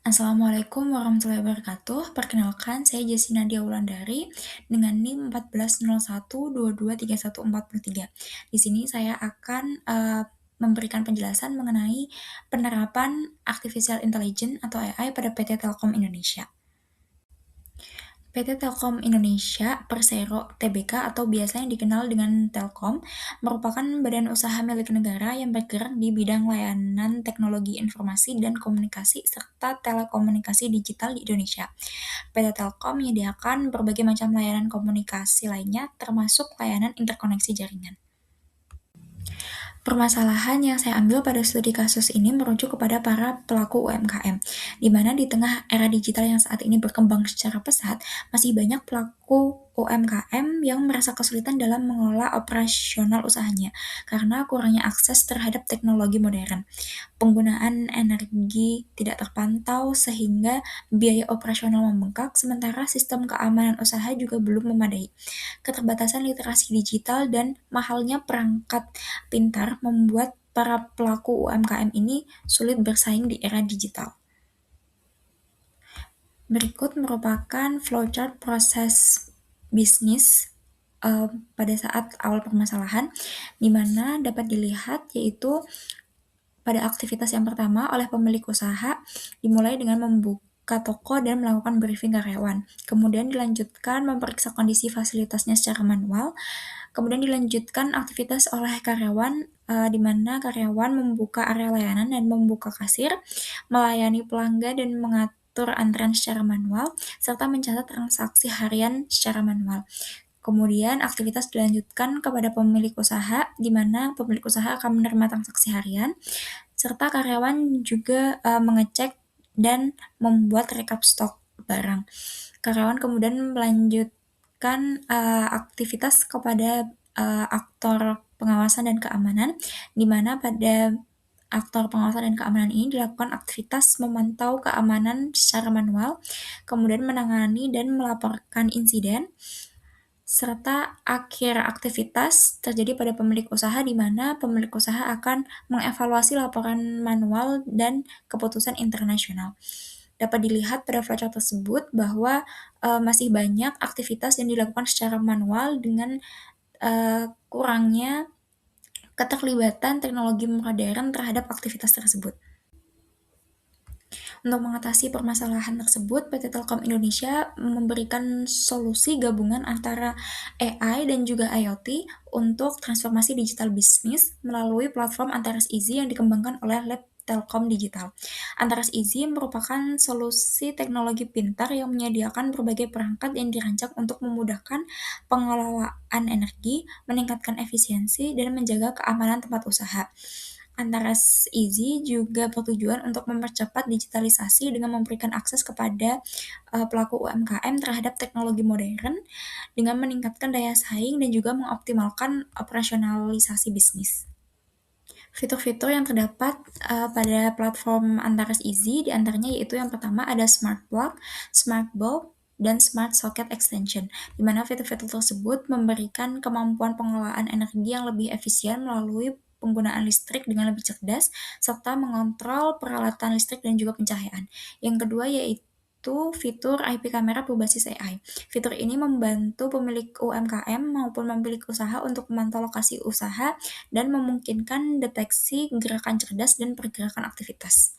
Assalamualaikum warahmatullahi wabarakatuh. Perkenalkan, saya Jessie Nadia Wulandari dengan NIM 1401223143. Di sini saya akan memberikan penjelasan mengenai penerapan Artificial Intelligence atau AI pada PT Telkom Indonesia. PT Telkom Indonesia Persero Tbk atau biasanya dikenal dengan Telkom merupakan badan usaha milik negara yang bergerak di bidang layanan teknologi informasi dan komunikasi serta telekomunikasi digital di Indonesia. PT Telkom menyediakan berbagai macam layanan komunikasi lainnya termasuk layanan interkoneksi jaringan. Permasalahan yang saya ambil pada studi kasus ini merujuk kepada para pelaku UMKM, di mana di tengah era digital yang saat ini berkembang secara pesat, masih banyak pelaku UMKM yang merasa kesulitan dalam mengelola operasional usahanya karena kurangnya akses terhadap teknologi modern. Penggunaan energi tidak terpantau sehingga biaya operasional membengkak, sementara sistem keamanan usaha juga belum memadai. Keterbatasan literasi digital dan mahalnya perangkat pintar membuat para pelaku UMKM ini sulit bersaing di era digital. Berikut merupakan flowchart proses bisnis pada saat awal permasalahan, di mana dapat dilihat yaitu pada aktivitas yang pertama oleh pemilik usaha dimulai dengan membuka toko dan melakukan briefing karyawan. Kemudian dilanjutkan memeriksa kondisi fasilitasnya secara manual. Kemudian dilanjutkan aktivitas oleh karyawan, di mana karyawan membuka area layanan dan membuka kasir, melayani pelanggan dan mengatur antrean secara manual, serta mencatat transaksi harian secara manual. Kemudian aktivitas dilanjutkan kepada pemilik usaha, di mana pemilik usaha akan menerima transaksi harian, serta karyawan juga mengecek dan membuat rekap stok barang. Karyawan kemudian melanjutkan aktivitas kepada aktor pengawasan dan keamanan, di mana pada aktor pengawasan dan keamanan ini dilakukan aktivitas memantau keamanan secara manual, kemudian menangani dan melaporkan insiden, serta akhir aktivitas terjadi pada pemilik usaha di mana pemilik usaha akan mengevaluasi laporan manual dan keputusan internasional. Dapat dilihat pada flowchart tersebut bahwa masih banyak aktivitas yang dilakukan secara manual dengan kurangnya keterlibatan teknologi modern terhadap aktivitas tersebut. Untuk mengatasi permasalahan tersebut, PT Telkom Indonesia memberikan solusi gabungan antara AI dan juga IoT untuk transformasi digital bisnis melalui platform Antares Easy yang dikembangkan oleh Lab Telkom Digital. Antares Easy merupakan solusi teknologi pintar yang menyediakan berbagai perangkat yang dirancang untuk memudahkan pengelolaan energi, meningkatkan efisiensi, dan menjaga keamanan tempat usaha. Antares Easy juga bertujuan untuk mempercepat digitalisasi dengan memberikan akses kepada pelaku UMKM terhadap teknologi modern dengan meningkatkan daya saing dan juga mengoptimalkan operasionalisasi bisnis. Fitur-fitur yang terdapat pada platform Antares Easy diantaranya yaitu yang pertama ada Smart Plug, Smart Bulb, dan Smart Socket Extension, di mana fitur-fitur tersebut memberikan kemampuan pengelolaan energi yang lebih efisien melalui penggunaan listrik dengan lebih cerdas, serta mengontrol peralatan listrik dan juga pencahayaan. Yang kedua yaitu fitur IP kamera berbasis AI. Fitur ini membantu pemilik UMKM maupun pemilik usaha untuk memantau lokasi usaha dan memungkinkan deteksi gerakan cerdas dan pergerakan aktivitas.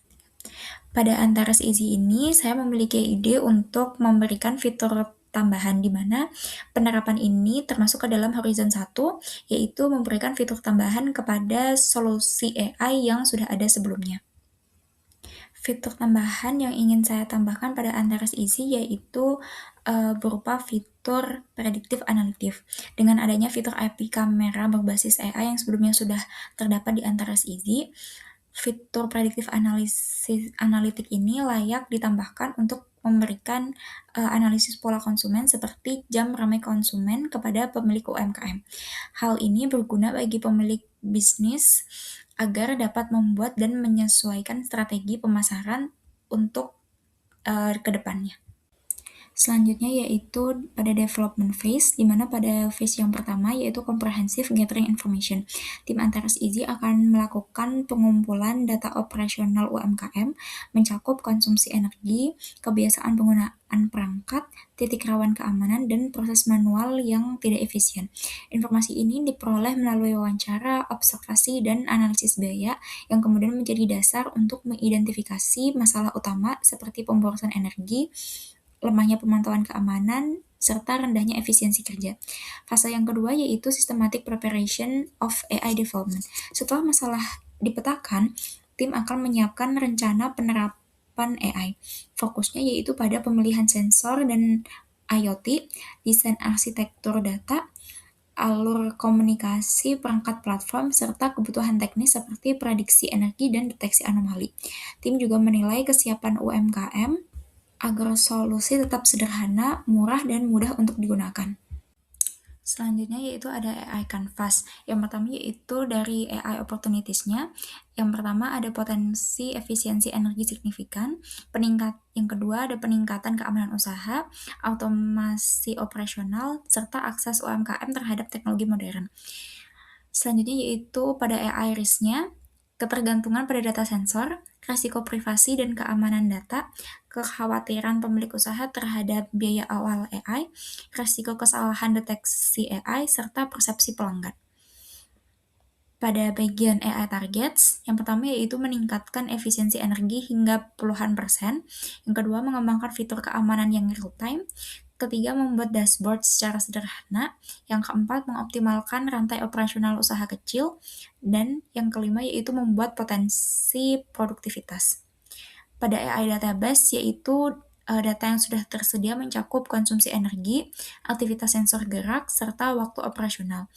Pada Antares Easy ini, saya memiliki ide untuk memberikan fitur tambahan di mana penerapan ini termasuk ke dalam Horizon 1, yaitu memberikan fitur tambahan kepada solusi AI yang sudah ada sebelumnya. Fitur tambahan yang ingin saya tambahkan pada Antares Easy yaitu berupa fitur prediktif analitif. Dengan adanya fitur IP kamera berbasis AI yang sebelumnya sudah terdapat di Antares Easy, fitur prediktif analitik ini layak ditambahkan untuk memberikan analisis pola konsumen seperti jam ramai konsumen kepada pemilik UMKM. Hal ini berguna bagi pemilik bisnis agar dapat membuat dan menyesuaikan strategi pemasaran untuk ke depannya. Selanjutnya yaitu pada development phase, di mana pada phase yang pertama yaitu comprehensive gathering information. Tim Antares Easy akan melakukan pengumpulan data operasional UMKM, mencakup konsumsi energi, kebiasaan penggunaan perangkat, titik rawan keamanan, dan proses manual yang tidak efisien. Informasi ini diperoleh melalui wawancara, observasi, dan analisis biaya yang kemudian menjadi dasar untuk mengidentifikasi masalah utama seperti pemborosan energi, lemahnya pemantauan keamanan, serta rendahnya efisiensi kerja. Fase yang kedua yaitu systematic preparation of AI development. Setelah masalah dipetakan, tim akan menyiapkan rencana penerapan AI. Fokusnya yaitu pada pemilihan sensor dan IoT, desain arsitektur data, alur komunikasi perangkat platform, serta kebutuhan teknis seperti prediksi energi dan deteksi anomali. Tim juga menilai kesiapan UMKM agar solusi tetap sederhana, murah, dan mudah untuk digunakan. Selanjutnya yaitu ada AI Canvas. Yang pertama yaitu dari AI opportunities-nya. Yang pertama ada potensi efisiensi energi signifikan. Yang kedua ada peningkatan keamanan usaha, otomasi operasional, serta akses UMKM terhadap teknologi modern. Selanjutnya yaitu pada AI risk-nya, ketergantungan pada data sensor, risiko privasi dan keamanan data, kekhawatiran pemilik usaha terhadap biaya awal AI, risiko kesalahan deteksi AI, serta persepsi pelanggan. Pada bagian AI targets, yang pertama yaitu meningkatkan efisiensi energi hingga puluhan persen, yang kedua mengembangkan fitur keamanan yang real-time, ketiga membuat dashboard secara sederhana, yang keempat mengoptimalkan rantai operasional usaha kecil, dan yang kelima yaitu membuat potensi produktivitas. Pada AI database yaitu data yang sudah tersedia mencakup konsumsi energi, aktivitas sensor gerak, serta waktu operasional.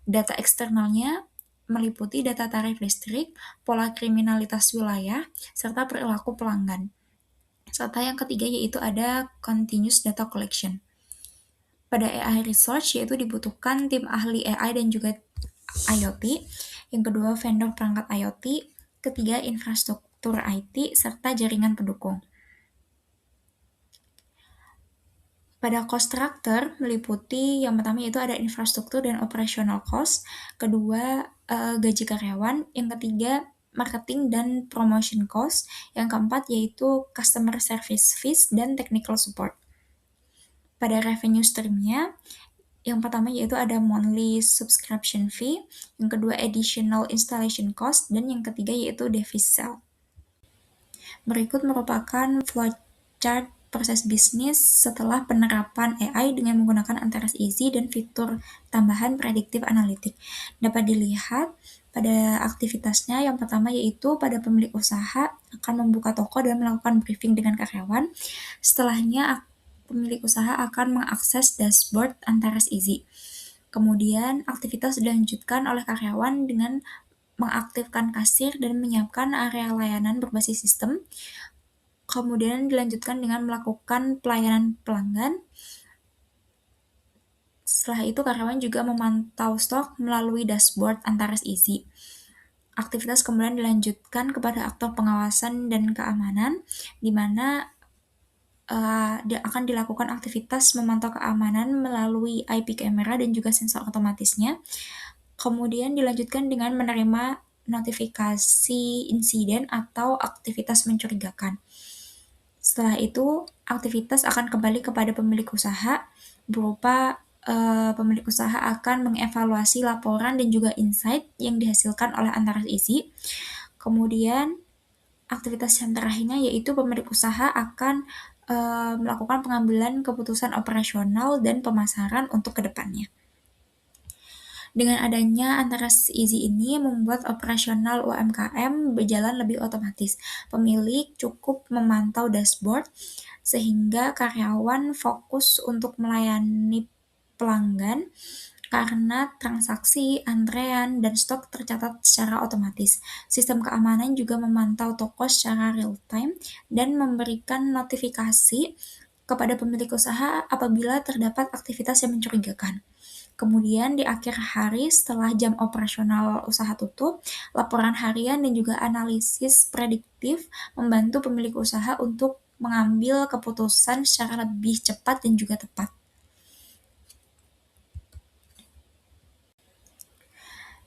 Data eksternalnya meliputi data tarif listrik, pola kriminalitas wilayah, serta perilaku pelanggan. Serta yang ketiga yaitu ada continuous data collection. Pada AI research yaitu dibutuhkan tim ahli AI dan juga IoT, yang kedua vendor perangkat IoT, ketiga infrastruktur IT, serta jaringan pendukung. Pada cost structure meliputi yang pertama yaitu ada infrastruktur dan operational cost, kedua gaji karyawan, yang ketiga marketing dan promotion cost, yang keempat yaitu customer service fees dan technical support. Pada revenue stream-nya, yang pertama yaitu ada monthly subscription fee, yang kedua additional installation cost, dan yang ketiga yaitu device sale. Berikut merupakan flowchart proses bisnis setelah penerapan AI dengan menggunakan Antares Easy dan fitur tambahan predictive analytics. Dapat dilihat pada aktivitasnya, yang pertama yaitu pada pemilik usaha akan membuka toko dan melakukan briefing dengan karyawan. Setelahnya, pemilik usaha akan mengakses dashboard Antares Easy. Kemudian, aktivitas dilanjutkan oleh karyawan dengan mengaktifkan kasir dan menyiapkan area layanan berbasis sistem. Kemudian dilanjutkan dengan melakukan pelayanan pelanggan. Setelah itu karyawan juga memantau stok melalui dashboard Antares Easy. Aktivitas kemudian dilanjutkan kepada aktor pengawasan dan keamanan, di mana akan dilakukan aktivitas memantau keamanan melalui IP camera dan juga sensor otomatisnya. Kemudian dilanjutkan dengan menerima notifikasi insiden atau aktivitas mencurigakan. Setelah itu, aktivitas akan kembali kepada pemilik usaha berupa pemilik usaha akan mengevaluasi laporan dan juga insight yang dihasilkan oleh Antares Easy. Kemudian, aktivitas yang terakhirnya yaitu pemilik usaha akan melakukan pengambilan keputusan operasional dan pemasaran untuk kedepannya. Dengan adanya Antares Easy ini membuat operasional UMKM berjalan lebih otomatis. Pemilik cukup memantau dashboard sehingga karyawan fokus untuk melayani pelanggan karena transaksi, antrean, dan stok tercatat secara otomatis. Sistem keamanan juga memantau toko secara real-time dan memberikan notifikasi kepada pemilik usaha apabila terdapat aktivitas yang mencurigakan. Kemudian di akhir hari setelah jam operasional usaha tutup, laporan harian dan juga analisis prediktif membantu pemilik usaha untuk mengambil keputusan secara lebih cepat dan juga tepat.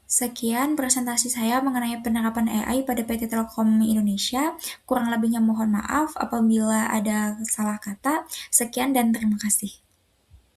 Sekian presentasi saya mengenai penerapan AI pada PT Telkom Indonesia. Kurang lebihnya mohon maaf apabila ada salah kata. Sekian dan terima kasih.